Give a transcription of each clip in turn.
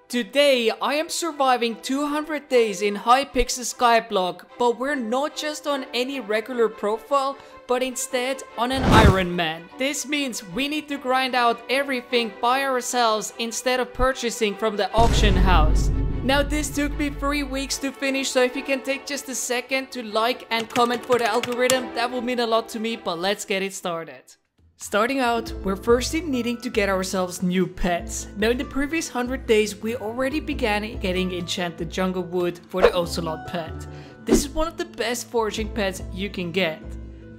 Today I am surviving 200 days in HYPIXEL SKYBLOCK, but we're not just on any regular profile, but instead on an Ironman. This means we need to grind out everything by ourselves instead of purchasing from the auction house. Now this took me 3 weeks to finish, so if you can take just a second to like and comment for the algorithm, that will mean a lot to me, but let's get it started. Starting out, we're firstly needing to get ourselves new pets. Now in the previous 100 days, we already began getting enchanted jungle wood for the Ocelot Pet. This is one of the best foraging pets you can get.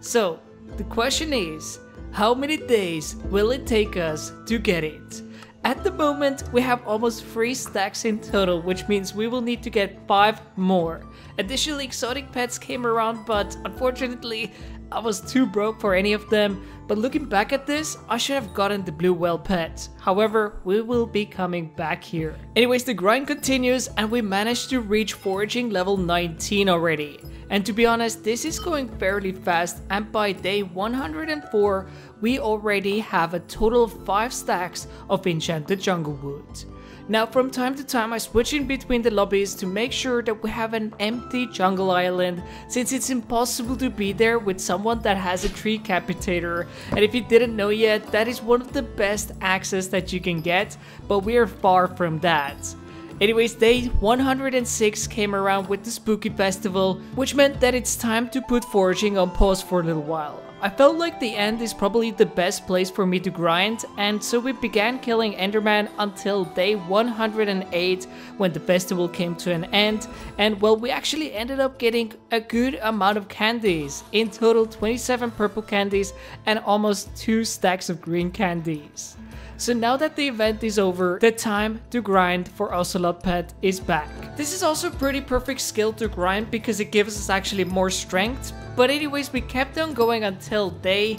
So, the question is, how many days will it take us to get it? At the moment, we have almost 3 stacks in total, which means we will need to get 5 more. Additionally, exotic pets came around, but unfortunately, I was too broke for any of them. But looking back at this, I should have gotten the blue whale pet. However, we will be coming back here. Anyways, the grind continues and we managed to reach foraging level 19 already. And to be honest, this is going fairly fast, and by day 104, we already have a total of 5 stacks of enchanted jungle wood. Now from time to time I switch in between the lobbies to make sure that we have an empty jungle island, since it's impossible to be there with someone that has a tree capitator. And if you didn't know yet, that is one of the best axes that you can get, but we are far from that. Anyways, day 106 came around with the spooky festival, which meant that it's time to put foraging on pause for a little while. I felt like the end is probably the best place for me to grind, and so we began killing Enderman until day 108 when the festival came to an end. And well, we actually ended up getting a good amount of candies. In total 27 purple candies and almost 2 stacks of green candies. So now that the event is over, the time to grind for Ocelot Pet is back. This is also a pretty perfect skill to grind because it gives us actually more strength. But anyways, we kept on going until day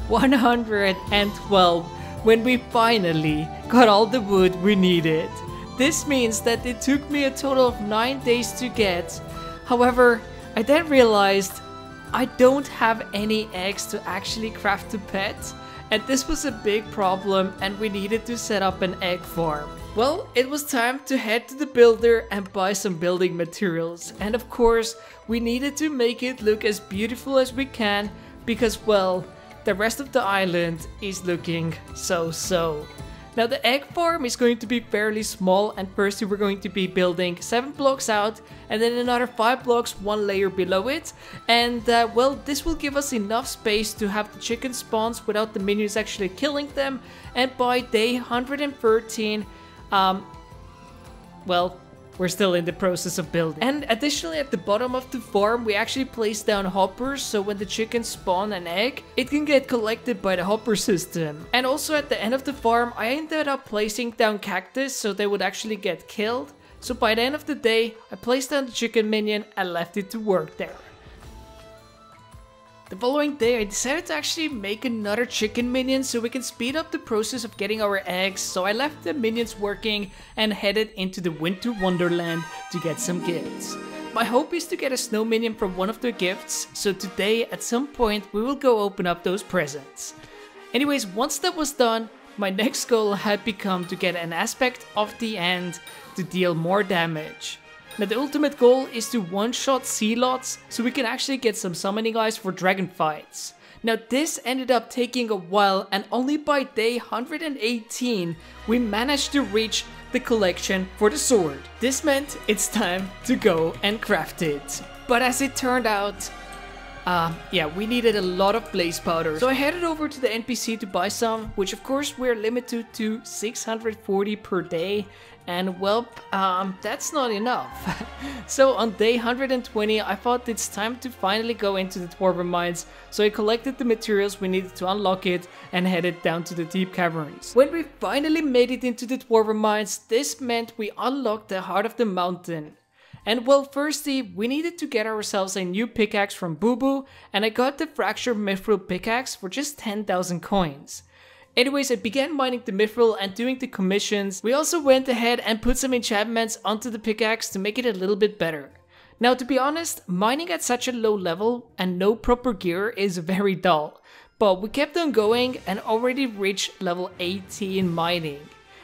112 when we finally got all the wood we needed. This means that it took me a total of 9 days to get. However, I then realized I don't have any eggs to actually craft a pet. And this was a big problem, and we needed to set up an egg farm. Well, it was time to head to the builder and buy some building materials. And of course, we needed to make it look as beautiful as we can because, well, the rest of the island is looking so-so. Now the egg farm is going to be fairly small, and firstly we're going to be building 7 blocks out and then another 5 blocks 1 layer below it. And well, this will give us enough space to have the chicken spawns without the minions actually killing them. And by day 113, well, we're still in the process of building. And additionally, at the bottom of the farm, we actually place down hoppers, so when the chickens spawn an egg, it can get collected by the hopper system. And also at the end of the farm, I ended up placing down cactus so they would actually get killed. So by the end of the day, I placed down the chicken minion and left it to work there. The following day, I decided to actually make another chicken minion so we can speed up the process of getting our eggs. So I left the minions working and headed into the winter wonderland to get some gifts. My hope is to get a snow minion from one of the gifts, so today at some point we will go open up those presents. Anyways, once that was done, my next goal had become to get an aspect of the end to deal more damage. Now the ultimate goal is to one-shot Ocelots so we can actually get some summoning eyes for dragon fights. Now this ended up taking a while, and only by day 118 we managed to reach the collection for the sword. This meant it's time to go and craft it. But as it turned out, yeah, we needed a lot of blaze powder. So I headed over to the NPC to buy some, which of course we're limited to 640 per day. And well, that's not enough. So on day 120, I thought it's time to finally go into the Dwarven Mines. So I collected the materials we needed to unlock it and headed down to the deep caverns. When we finally made it into the Dwarven Mines, this meant we unlocked the heart of the mountain. And well, firstly, we needed to get ourselves a new pickaxe from Boo Boo, and I got the fractured Mithril pickaxe for just 10,000 coins. Anyways, I began mining the Mithril and doing the commissions. We also went ahead and put some enchantments onto the pickaxe to make it a little bit better. Now to be honest, mining at such a low level and no proper gear is very dull. But we kept on going and already reached level 80 in mining.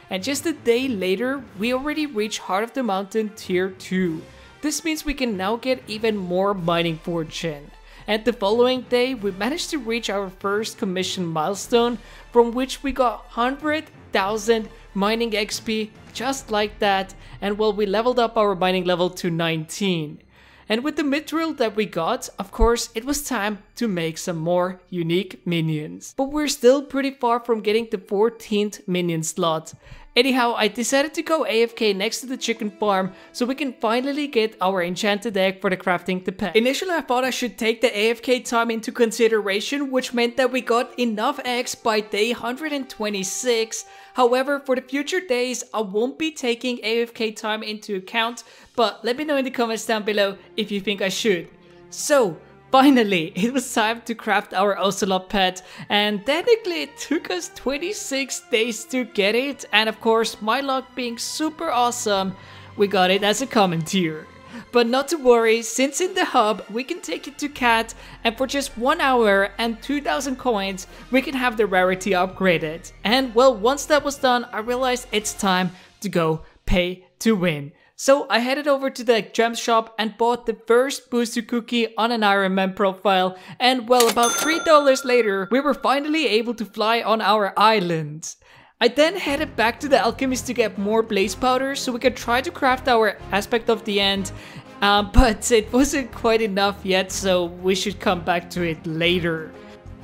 And just a day later, we already reached Heart of the Mountain Tier 2. This means we can now get even more mining fortune. And the following day, we managed to reach our first commission milestone, from which we got 100,000 mining XP, just like that. And well, we leveled up our mining level to 19. And with the Mithril that we got, of course, it was time to make some more unique minions. But we're still pretty far from getting the 14th minion slot. Anyhow, I decided to go AFK next to the chicken farm so we can finally get our enchanted egg for the crafting the pet. Initially, I thought I should take the AFK time into consideration, which meant that we got enough eggs by day 126. However, for the future days, I won't be taking AFK time into account, but let me know in the comments down below if you think I should. So, finally, it was time to craft our Ocelot Pet, and technically it took us 26 days to get it, and of course, my luck being super awesome, we got it as a common tier. But not to worry, since in the hub we can take it to cat, and for just 1 hour and 2,000 coins we can have the rarity upgraded. And well, once that was done, I realized it's time to go pay to win. So I headed over to the gem shop and bought the first booster cookie on an Ironman profile, and well, about $3 later we were finally able to fly on our island. I then headed back to the alchemist to get more blaze powder so we could try to craft our aspect of the end, but it wasn't quite enough yet, so we should come back to it later.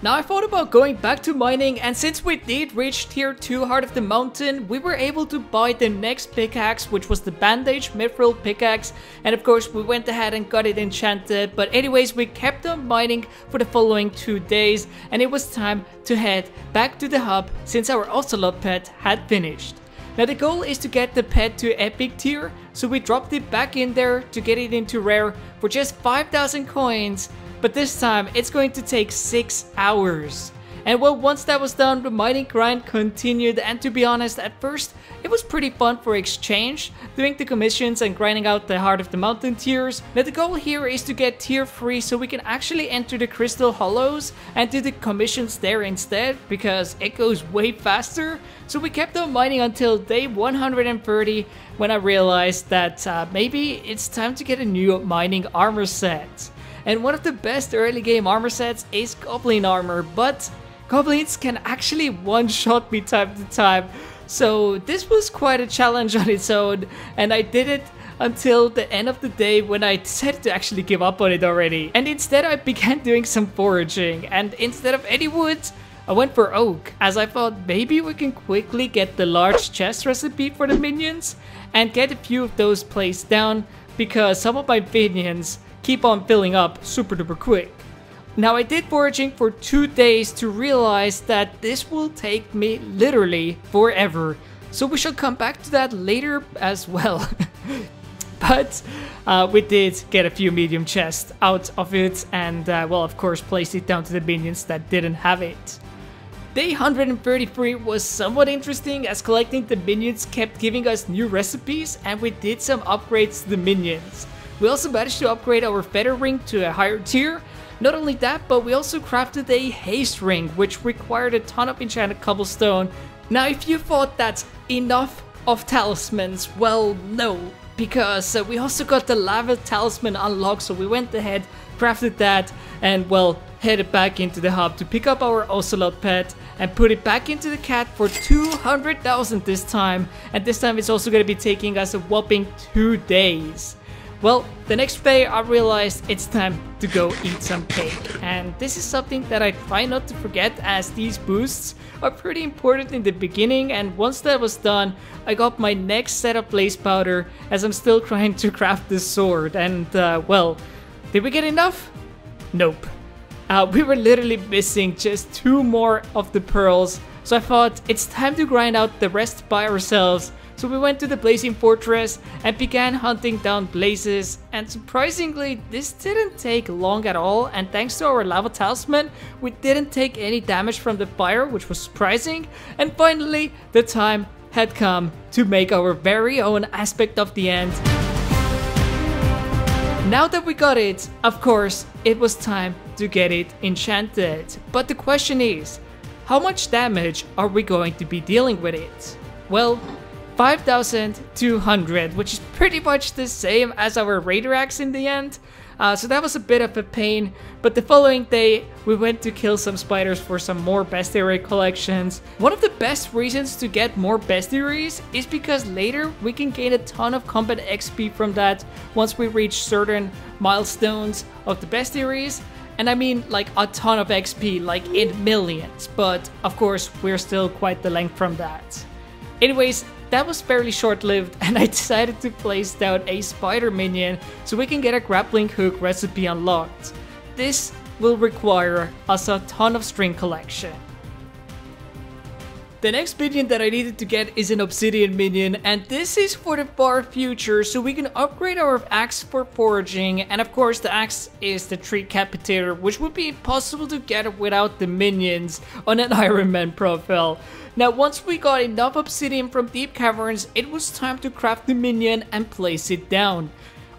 Now I thought about going back to mining, and since we did reach tier 2 Heart of the Mountain, we were able to buy the next pickaxe, which was the Bandage Mithril pickaxe, and of course we went ahead and got it enchanted. But anyways, we kept on mining for the following 2 days, and it was time to head back to the hub since our Ocelot Pet had finished. Now the goal is to get the pet to epic tier, so we dropped it back in there to get it into rare for just 5,000 coins. But this time, it's going to take 6 hours. And well, once that was done, the mining grind continued, and to be honest, at first, it was pretty fun for exchange, doing the commissions and grinding out the Heart of the Mountain tiers. Now the goal here is to get tier 3 so we can actually enter the Crystal Hollows and do the commissions there instead, because it goes way faster. So we kept on mining until day 130 when I realized that maybe it's time to get a new mining armor set. And one of the best early game armor sets is Goblin armor, but Goblins can actually one-shot me time to time. So this was quite a challenge on its own, and I did it until the end of the day when I decided to actually give up on it already. And instead I began doing some foraging, and instead of any wood, I went for oak, as I thought maybe we can quickly get the large chest recipe for the minions and get a few of those placed down, because some of my minions keep on filling up super duper quick. Now I did foraging for 2 days to realize that this will take me literally forever, so we shall come back to that later as well. But we did get a few medium chests out of it, and well, of course placed it down to the minions that didn't have it. Day 133 was somewhat interesting, as collecting the minions kept giving us new recipes, and we did some upgrades to the minions. We also managed to upgrade our feather ring to a higher tier. Not only that, but we also crafted a haste ring, which required a ton of enchanted cobblestone. Now if you thought that's enough of talismans, well no, because we also got the lava talisman unlocked, so we went ahead, crafted that, and well, headed back into the hub to pick up our Ocelot Pet and put it back into the cat for 200,000 this time, and this time it's also going to be taking us a whopping 2 days. Well, the next day I realized it's time to go eat some cake, and this is something that I try not to forget, as these boosts are pretty important in the beginning. And once that was done, I got my next set of blaze powder, as I'm still trying to craft this sword, and well, did we get enough? Nope. We were literally missing just 2 more of the pearls, so I thought it's time to grind out the rest by ourselves. So we went to the Blazing Fortress and began hunting down blazes, and surprisingly this didn't take long at all, and thanks to our lava talisman we didn't take any damage from the fire, which was surprising. And finally the time had come to make our very own aspect of the end. Now that we got it, of course it was time to get it enchanted, but the question is, how much damage are we going to be dealing with it? well, 5,200, which is pretty much the same as our Raider Axe in the end. So that was a bit of a pain, but the following day we went to kill some spiders for some more bestiary collections. One of the best reasons to get more bestiaries is because later we can gain a ton of combat XP from that once we reach certain milestones of the bestiaries. And I mean like a ton of XP, like in millions, but of course we're still quite the length from that. Anyways, that was fairly short-lived, and I decided to place down a spider minion so we can get a grappling hook recipe unlocked. This will require us a ton of string collection. The next minion that I needed to get is an Obsidian Minion, and this is for the far future, so we can upgrade our axe for foraging, and of course the axe is the tree capitator, which would be impossible to get without the minions on an Ironman profile. Now once we got enough obsidian from deep caverns, it was time to craft the minion and place it down.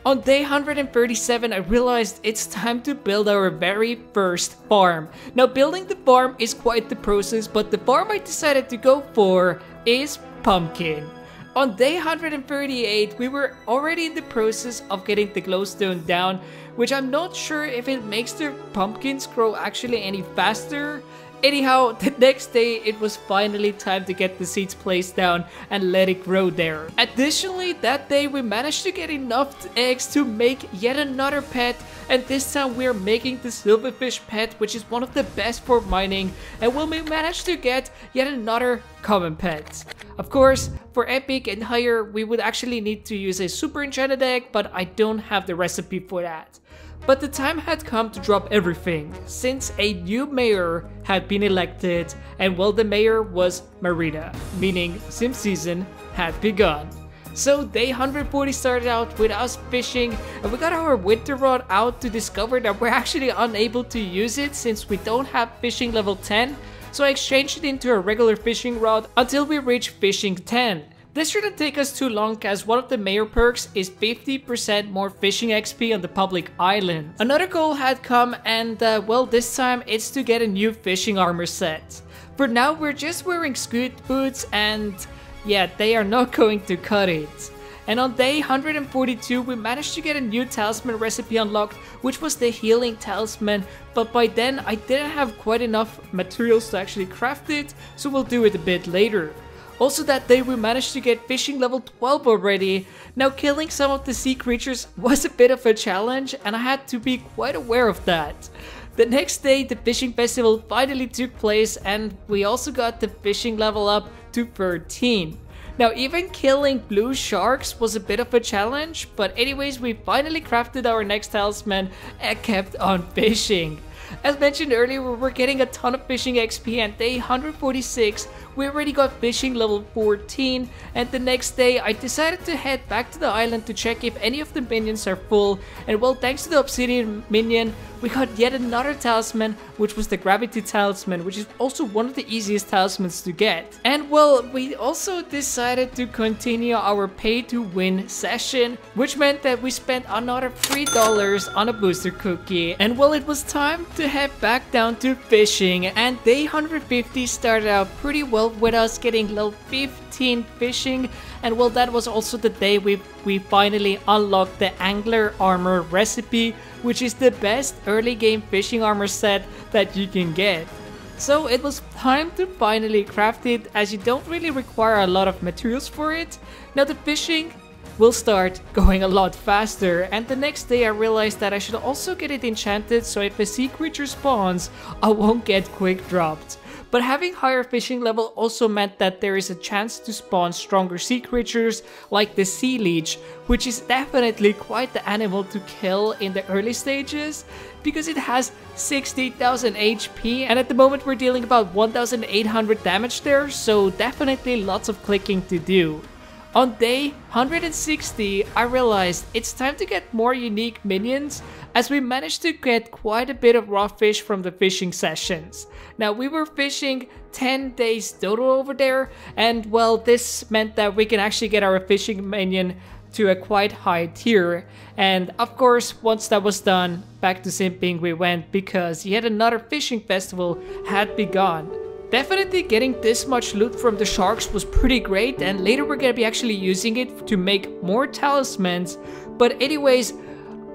On day 137, I realized it's time to build our very first farm. Now building the farm is quite the process, but the farm I decided to go for is pumpkin. On day 138, we were already in the process of getting the glowstone down, which I'm not sure if it makes the pumpkins grow actually any faster. Anyhow, the next day it was finally time to get the seeds placed down and let it grow there. Additionally, that day we managed to get enough eggs to make yet another pet, and this time we are making the Silverfish Pet, which is one of the best for mining, and we managed to get yet another common pet. Of course, for epic and higher we would actually need to use a super enchanted egg, but I don't have the recipe for that. But the time had come to drop everything, since a new mayor had been elected, and well, the mayor was Marina, meaning sim season had begun. So day 140 started out with us fishing, and we got our winter rod out to discover that we're actually unable to use it since we don't have fishing level 10, so I exchanged it into a regular fishing rod until we reached fishing 10. This shouldn't take us too long, as one of the mayor perks is 50% more fishing XP on the public island. Another goal had come, and well, this time it's to get a new fishing armor set. For now we're just wearing scoot boots, and yeah, they are not going to cut it. And on day 142 we managed to get a new talisman recipe unlocked, which was the healing talisman, but by then I didn't have quite enough materials to actually craft it, so we'll do it a bit later. Also that day we managed to get fishing level 12 already. Now killing some of the sea creatures was a bit of a challenge, and I had to be quite aware of that. The next day the fishing festival finally took place, and we also got the fishing level up to 13. Now even killing blue sharks was a bit of a challenge, but anyways we finally crafted our next talisman and kept on fishing. As mentioned earlier, we were getting a ton of fishing XP, and day 146 we already got fishing level 14, and the next day I decided to head back to the island to check if any of the minions are full, and well, thanks to the Obsidian Minion we got yet another talisman, which was the Gravity Talisman, which is also one of the easiest talismans to get. And well, we also decided to continue our pay to win session, which meant that we spent another $3 on a booster cookie. And well, it was time to head back down to fishing, and day 150 started out pretty well with us getting level 15 fishing, and well, that was also the day we finally unlocked the angler armor recipe, which is the best early game fishing armor set that you can get. So it was time to finally craft it, as you don't really require a lot of materials for it. Now the fishing will start going a lot faster, and the next day I realized that I should also get it enchanted, so if a sea creature spawns I won't get quick dropped. But having higher fishing level also meant that there is a chance to spawn stronger sea creatures like the sea leech, which is definitely quite the animal to kill in the early stages, because it has 60,000 HP, and at the moment we're dealing about 1,800 damage there, so definitely lots of clicking to do. On day 160, I realized it's time to get more unique minions, as we managed to get quite a bit of raw fish from the fishing sessions. Now we were fishing 10 days total over there, and well, this meant that we can actually get our fishing minion to a quite high tier. And of course, once that was done, back to simping we went, because yet another fishing festival had begun. Definitely getting this much loot from the sharks was pretty great, and later we're gonna be actually using it to make more talismans. But anyways,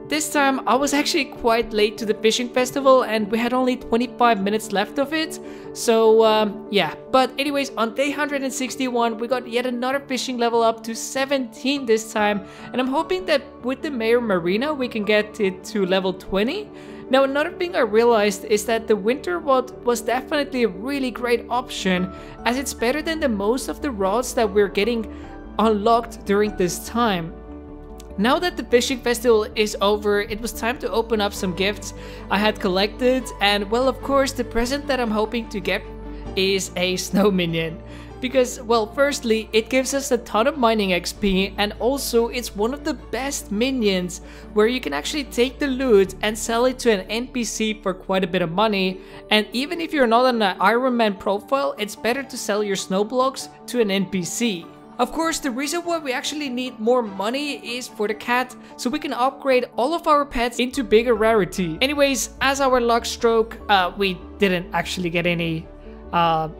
this time I was actually quite late to the fishing festival and we had only 25 minutes left of it. So yeah, but anyways, on day 161 we got yet another fishing level up to 17 this time, and I'm hoping that with the Mayor Marina we can get it to level 20. Now another thing I realized is that the winter rod was definitely a really great option, as it's better than the most of the rods that we're getting unlocked during this time. Now that the fishing festival is over, it was time to open up some gifts I had collected, and well, of course the present that I'm hoping to get is a snow minion. Because, well, firstly, it gives us a ton of mining XP, and also it's one of the best minions where you can actually take the loot and sell it to an NPC for quite a bit of money. And even if you're not on an Ironman profile, it's better to sell your snow blocks to an NPC. Of course, the reason why we actually need more money is for the cat, so we can upgrade all of our pets into bigger rarity. Anyways, as our luck stroke, we didn't actually get any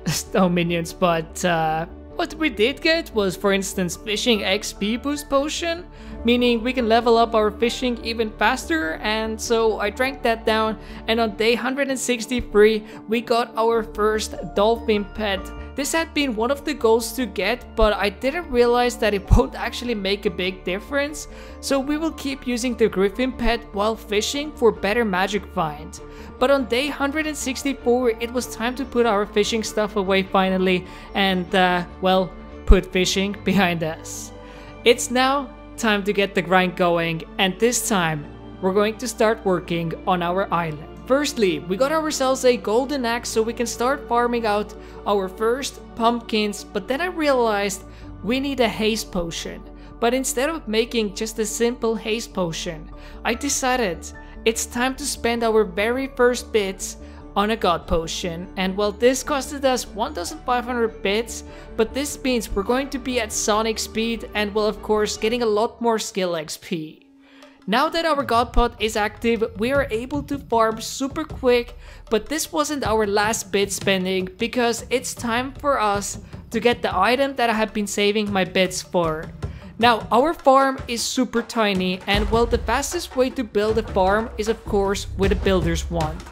snow minions, but what we did get was, for instance, fishing XP boost potion, meaning we can level up our fishing even faster. And so I drank that down, and on day 163 we got our first dolphin pet. This had been one of the goals to get, but I didn't realize that it won't actually make a big difference, so we will keep using the griffin pet while fishing for better magic find. But on day 164 it was time to put our fishing stuff away finally, and well, put fishing behind us. It's now time to get the grind going, and this time we're going to start working on our island. Firstly, we got ourselves a golden axe so we can start farming out our first pumpkins, but then I realized we need a haste potion. But instead of making just a simple haste potion, I decided it's time to spend our very first bits on a god potion. And well, this costed us 1500 bits, but this means we're going to be at Sonic speed and, well, of course, getting a lot more skill XP. Now that our god pot is active, we are able to farm super quick, but this wasn't our last bit spending, because it's time for us to get the item that I have been saving my bits for. Now, our farm is super tiny, and well, the fastest way to build a farm is of course with a builder's wand.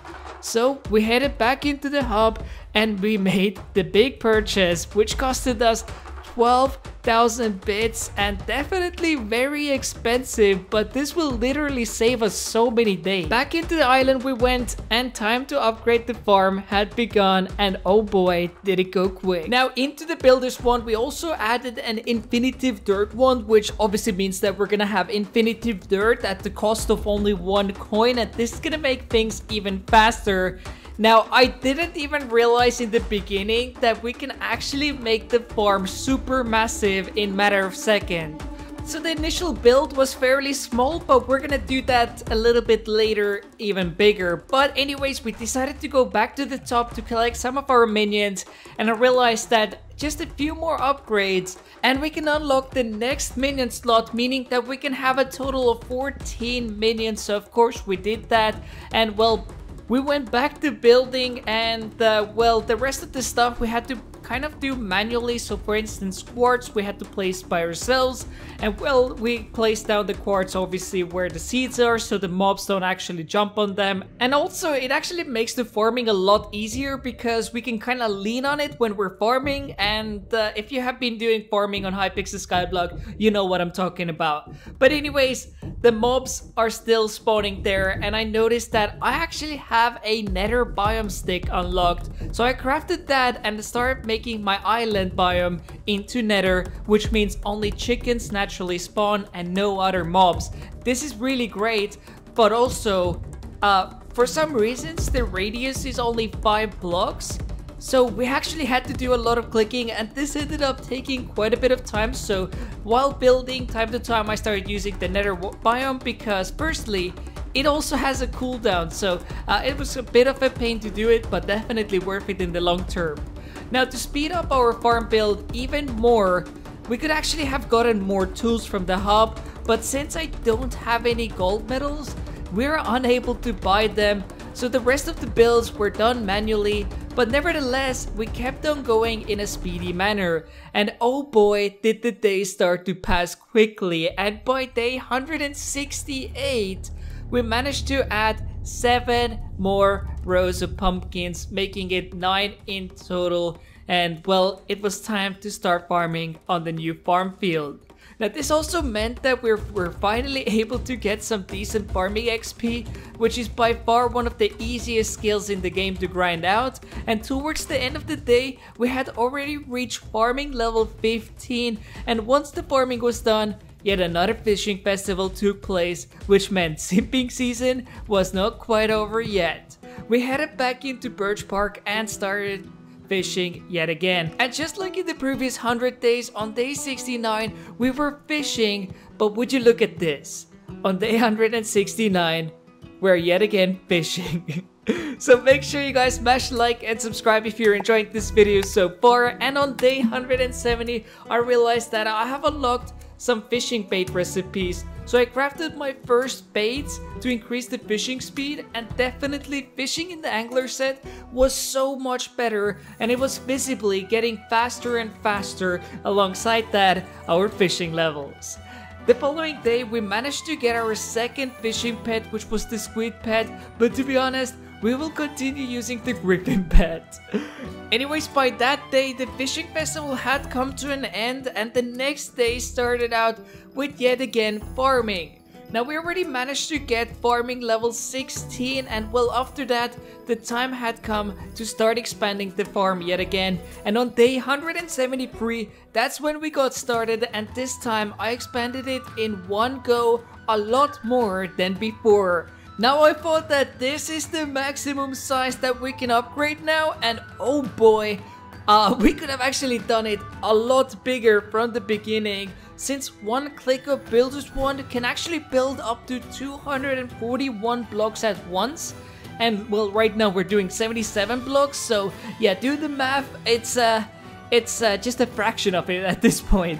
So we headed back into the hub and we made the big purchase, which costed us 12,000 bits, and definitely very expensive, but this will literally save us so many days. Back into the island we went, and time to upgrade the farm had begun, and oh boy, did it go quick. Now, into the builder's wand we also added an infinitive dirt wand, which obviously means that we're gonna have infinitive dirt at the cost of only 1 coin, and this is gonna make things even faster. Now, I didn't even realize in the beginning that we can actually make the farm super massive in a matter of seconds. So the initial build was fairly small, but we're gonna do that a little bit later, even bigger. But anyways, we decided to go back to the top to collect some of our minions, and I realized that just a few more upgrades and we can unlock the next minion slot, meaning that we can have a total of 14 minions. So of course we did that, and well, we went back to building, and well, the rest of the stuff we had to kind of do manually. So for instance, quartz we had to place by ourselves, and well, we placed down the quartz obviously where the seeds are so the mobs don't actually jump on them. And also it actually makes the farming a lot easier because we can kind of lean on it when we're farming, and if you have been doing farming on HYPIXEL SKYBLOck, you know what I'm talking about. But anyways, the mobs are still spawning there, and I noticed that I actually have a nether biome stick unlocked, so I crafted that and started making my island biome into nether, which means only chickens naturally spawn and no other mobs. This is really great, but also for some reasons the radius is only 5 blocks, so we actually had to do a lot of clicking, and this ended up taking quite a bit of time. So while building, time to time I started using the nether biome because firstly it also has a cooldown, so it was a bit of a pain to do it, but definitely worth it in the long term. Now, to speed up our farm build even more, we could actually have gotten more tools from the hub, but since I don't have any gold medals, we're unable to buy them, so the rest of the builds were done manually. But nevertheless, we kept on going in a speedy manner, and oh boy did the days start to pass quickly, and by day 168 we managed to add 7 more rows of pumpkins, making it 9 in total. And well, it was time to start farming on the new farm field. Now this also meant that we're finally able to get some decent farming XP, which is by far one of the easiest skills in the game to grind out. And towards the end of the day, we had already reached farming level 15, and once the farming was done, yet another fishing festival took place, which meant simping season was not quite over yet. We headed back into Birch Park and started fishing yet again. And just like in the previous 100 days, on day 69 we were fishing, but would you look at this, on day 169 we're yet again fishing. So make sure you guys smash like and subscribe if you're enjoying this video so far. And on day 170 I realized that I have unlocked some fishing bait recipes, so I crafted my first baits to increase the fishing speed, and definitely fishing in the angler set was so much better, and it was visibly getting faster and faster. Alongside that, our fishing levels. The following day we managed to get our second fishing pet, which was the squid pet, but to be honest, we will continue using the griffin pet. Anyways, by that day the fishing festival had come to an end, and the next day started out with yet again farming. Now we already managed to get farming level 16, and well, after that the time had come to start expanding the farm yet again. And on day 173 that's when we got started, and this time I expanded it in one go, a lot more than before. Now I thought that this is the maximum size that we can upgrade now, and oh boy, we could have actually done it a lot bigger from the beginning, since one click of Builder's Wand can actually build up to 241 blocks at once. And well, right now we're doing 77 blocks, so yeah, do the math, it's just a fraction of it at this point.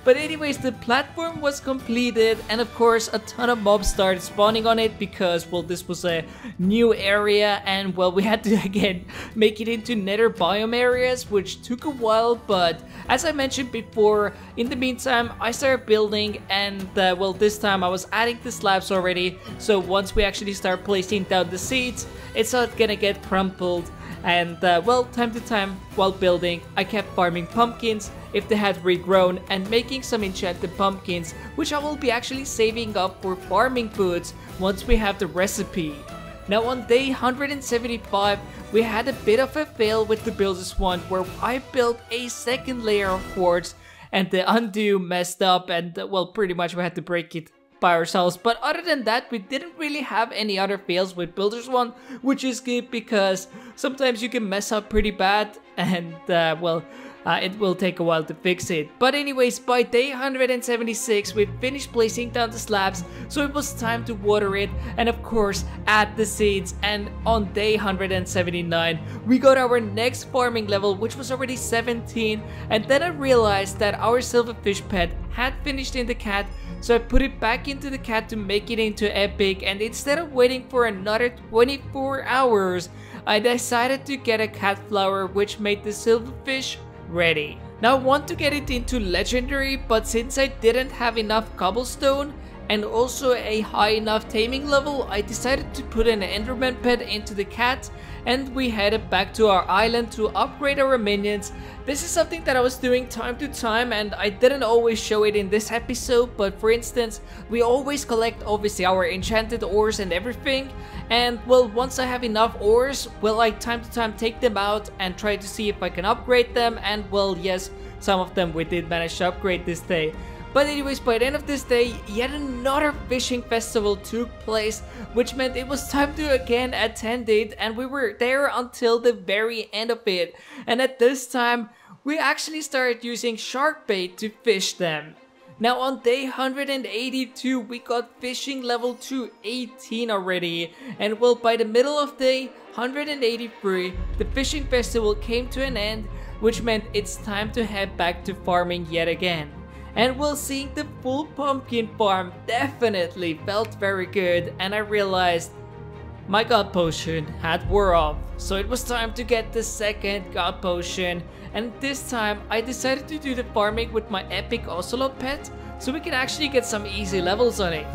But anyways, the platform was completed, and of course a ton of mobs started spawning on it because, well, this was a new area, and well, we had to again make it into nether biome areas, which took a while. But as I mentioned before, in the meantime I started building, and well, this time I was adding the slabs already, so once we actually start placing down the seeds, it's not gonna get crumpled. And well, time to time while building I kept farming pumpkins if they had regrown, and making some enchanted pumpkins, which I will be actually saving up for farming foods once we have the recipe. Now on day 175 we had a bit of a fail with the Builder's Wand, where I built a second layer of quartz and the undo messed up, and well, pretty much we had to break it by ourselves. But other than that, we didn't really have any other fails with Builder's Wand, which is good because sometimes you can mess up pretty bad, and well, it will take a while to fix it. But anyways, by day 176 we finished placing down the slabs, so it was time to water it and of course add the seeds. And on day 179 we got our next farming level, which was already 17, and then I realized that our Silverfish Pet had finished in the cat, so I put it back into the cat to make it into epic. And instead of waiting for another 24 hours I decided to get a cat flower, which made the Silverfish ready. Now I want to get it into legendary, but since I didn't have enough cobblestone and also a high enough taming level, I decided to put an Enderman pet into the cat, and we headed back to our island to upgrade our minions. This is something that I was doing time to time, and I didn't always show it in this episode, but for instance, we always collect obviously our enchanted ores and everything. And well, once I have enough ores, well, I time to time take them out and try to see if I can upgrade them. And well, yes, some of them we did manage to upgrade this day. But anyways, by the end of this day, yet another fishing festival took place, which meant it was time to again attend it, and we were there until the very end of it. And at this time, we actually started using shark bait to fish them. Now on day 182 we got fishing level to 18 already, and well, by the middle of day 183 the fishing festival came to an end, which meant it's time to head back to farming yet again. And well, seeing the full pumpkin farm definitely felt very good, and I realized my god potion had wore off. So it was time to get the second god potion, and this time I decided to do the farming with my epic Ocelot Pet so we can actually get some easy levels on it.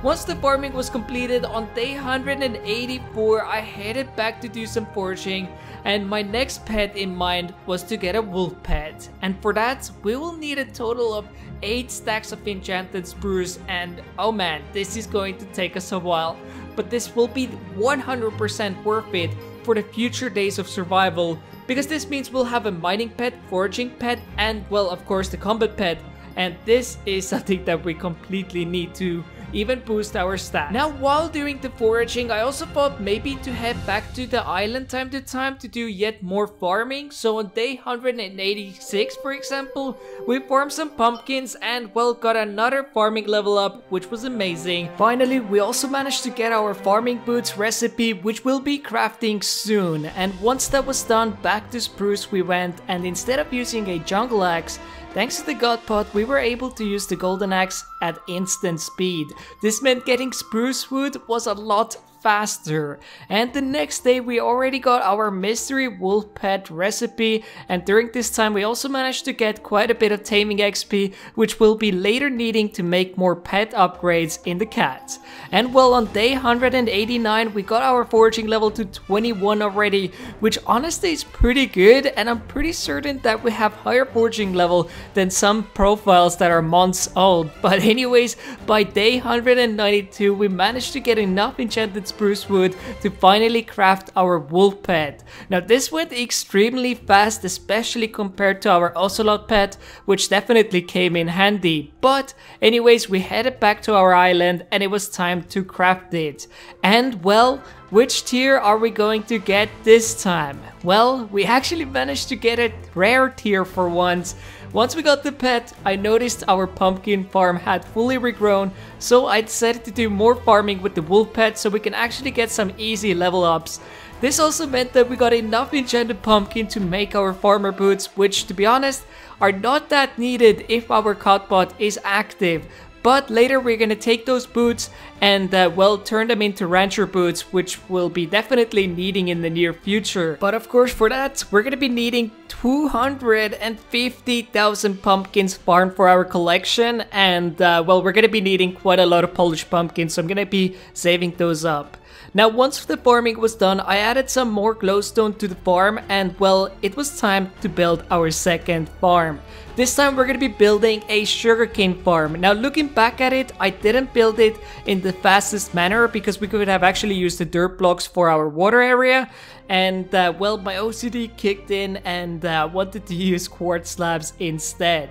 Once the farming was completed on day 184, I headed back to do some foraging, and my next pet in mind was to get a wolf pet. And for that, we will need a total of 8 stacks of enchanted spruce, and oh man, this is going to take us a while. But this will be 100% worth it for the future days of survival, because this means we'll have a mining pet, foraging pet, and well, of course, the combat pet. And this is something that we completely need to even boost our stats. Now, while doing the foraging, I also thought maybe to head back to the island time to time to do yet more farming. So on day 186, for example, we farmed some pumpkins and well, got another farming level up, which was amazing. Finally, we also managed to get our farming boots recipe, which we'll be crafting soon. And once that was done, back to spruce we went, and instead of using a jungle axe, thanks to the god pot, we were able to use the golden axe at instant speed. This meant getting spruce wood was a lot faster. And the next day we already got our mystery wolf pet recipe, and during this time we also managed to get quite a bit of taming XP, which we'll be later needing to make more pet upgrades in the cat. And well, on day 189 we got our foraging level to 21 already, which honestly is pretty good, and I'm pretty certain that we have higher foraging level than some profiles that are months old. But anyways, by day 192 we managed to get enough enchanted spruce wood to finally craft our wolf pet. Now this went extremely fast, especially compared to our Ocelot pet, which definitely came in handy. But anyways, we headed back to our island and it was time to craft it. And well, which tier are we going to get this time? Well, we actually managed to get a rare tier for once. Once we got the pet, I noticed our pumpkin farm had fully regrown, so I decided to do more farming with the wolf pet so we can actually get some easy level ups. This also meant that we got enough enchanted pumpkin to make our farmer boots, which to be honest are not that needed if our codbot is active. But later we're gonna take those boots and well, turn them into rancher boots, which we'll be definitely needing in the near future. But of course for that, we're gonna be needing 250,000 pumpkins farmed for our collection, and well, we're gonna be needing quite a lot of polished pumpkins, so I'm gonna be saving those up. Now once the farming was done, I added some more glowstone to the farm, and well, it was time to build our second farm. This time we're gonna be building a sugarcane farm. Now looking back at it, I didn't build it in the fastest manner because we could have actually used the dirt blocks for our water area. And well, my OCD kicked in and wanted to use quartz slabs instead.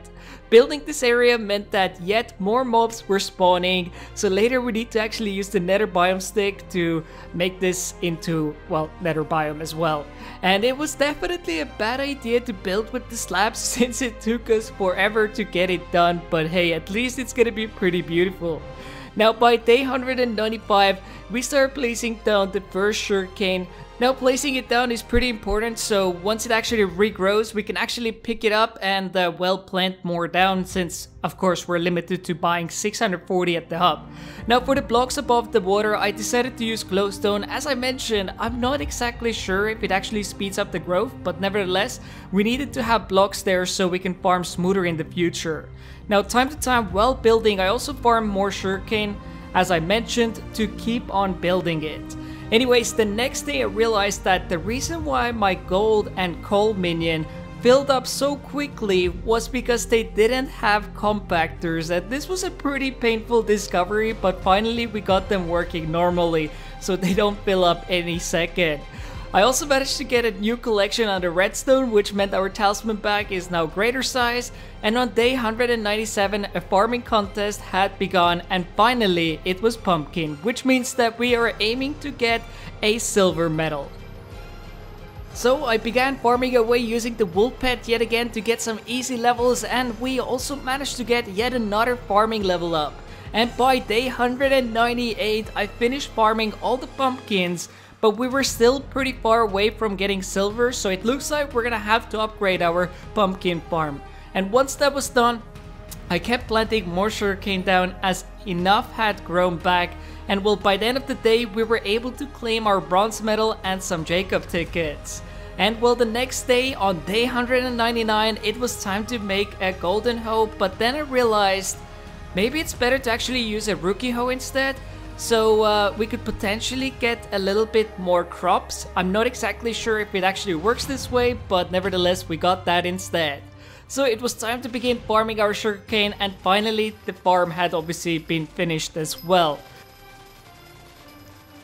Building this area meant that yet more mobs were spawning, so later we need to actually use the nether biome stick to make this into, well, nether biome as well. And it was definitely a bad idea to build with the slabs since it took us forever to get it done, but hey, at least it's gonna be pretty beautiful. Now by day 195, we start placing down the first sugarcane. Now placing it down is pretty important, so once it actually regrows, we can actually pick it up and well, plant more down, since of course we're limited to buying 640 at the hub. Now for the blocks above the water, I decided to use glowstone. As I mentioned, I'm not exactly sure if it actually speeds up the growth, but nevertheless, we needed to have blocks there so we can farm smoother in the future. Now time to time while building, I also farm more sugarcane, as I mentioned, to keep on building it. Anyways, the next day I realized that the reason why my gold and coal minion filled up so quickly was because they didn't have compactors, and this was a pretty painful discovery, but finally we got them working normally so they don't fill up any second. I also managed to get a new collection on the redstone, which meant our talisman bag is now greater size, and on day 197 a farming contest had begun, and finally it was pumpkin, which means that we are aiming to get a silver medal. So I began farming away using the wolf pet yet again to get some easy levels, and we also managed to get yet another farming level up. And by day 198 I finished farming all the pumpkins, but we were still pretty far away from getting silver, so it looks like we're gonna have to upgrade our pumpkin farm. And once that was done, I kept planting more sugarcane down as enough had grown back, and well, by the end of the day we were able to claim our bronze medal and some Jacob tickets. And well, the next day, on day 199, it was time to make a golden hoe, but then I realized maybe it's better to actually use a rookie hoe instead, so we could potentially get a little bit more crops. I'm not exactly sure if it actually works this way, but nevertheless we got that instead. So it was time to begin farming our sugarcane, and finally the farm had obviously been finished as well.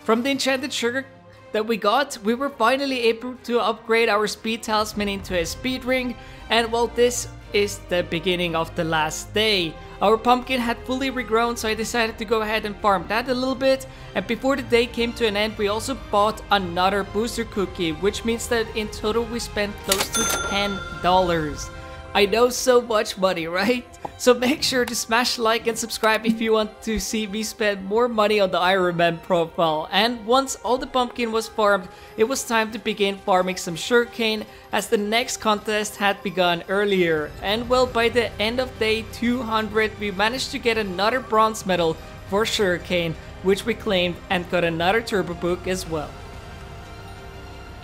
From the enchanted sugar that we got, we were finally able to upgrade our speed talisman into a speed ring, and well, this is the beginning of the last day. Our pumpkin had fully regrown, so I decided to go ahead and farm that a little bit, and before the day came to an end we also bought another booster cookie, which means that in total we spent close to $10. I know, so much money, right? So make sure to smash like and subscribe if you want to see me spend more money on the Ironman profile. And once all the pumpkin was farmed, it was time to begin farming some sugarcane, as the next contest had begun earlier. And well, by the end of day 200 we managed to get another bronze medal for sugarcane, which we claimed, and got another turbo book as well.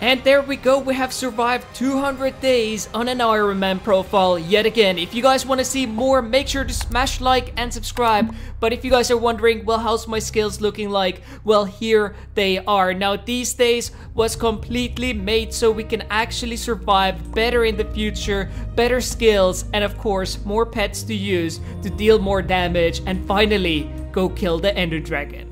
And there we go, we have survived 200 days on an Ironman profile yet again. If you guys want to see more, make sure to smash like and subscribe. But if you guys are wondering, well, how's my skills looking like? Well, here they are. Now, these days was completely made so we can actually survive better in the future, better skills, and of course, more pets to use to deal more damage, and finally, go kill the Ender Dragon.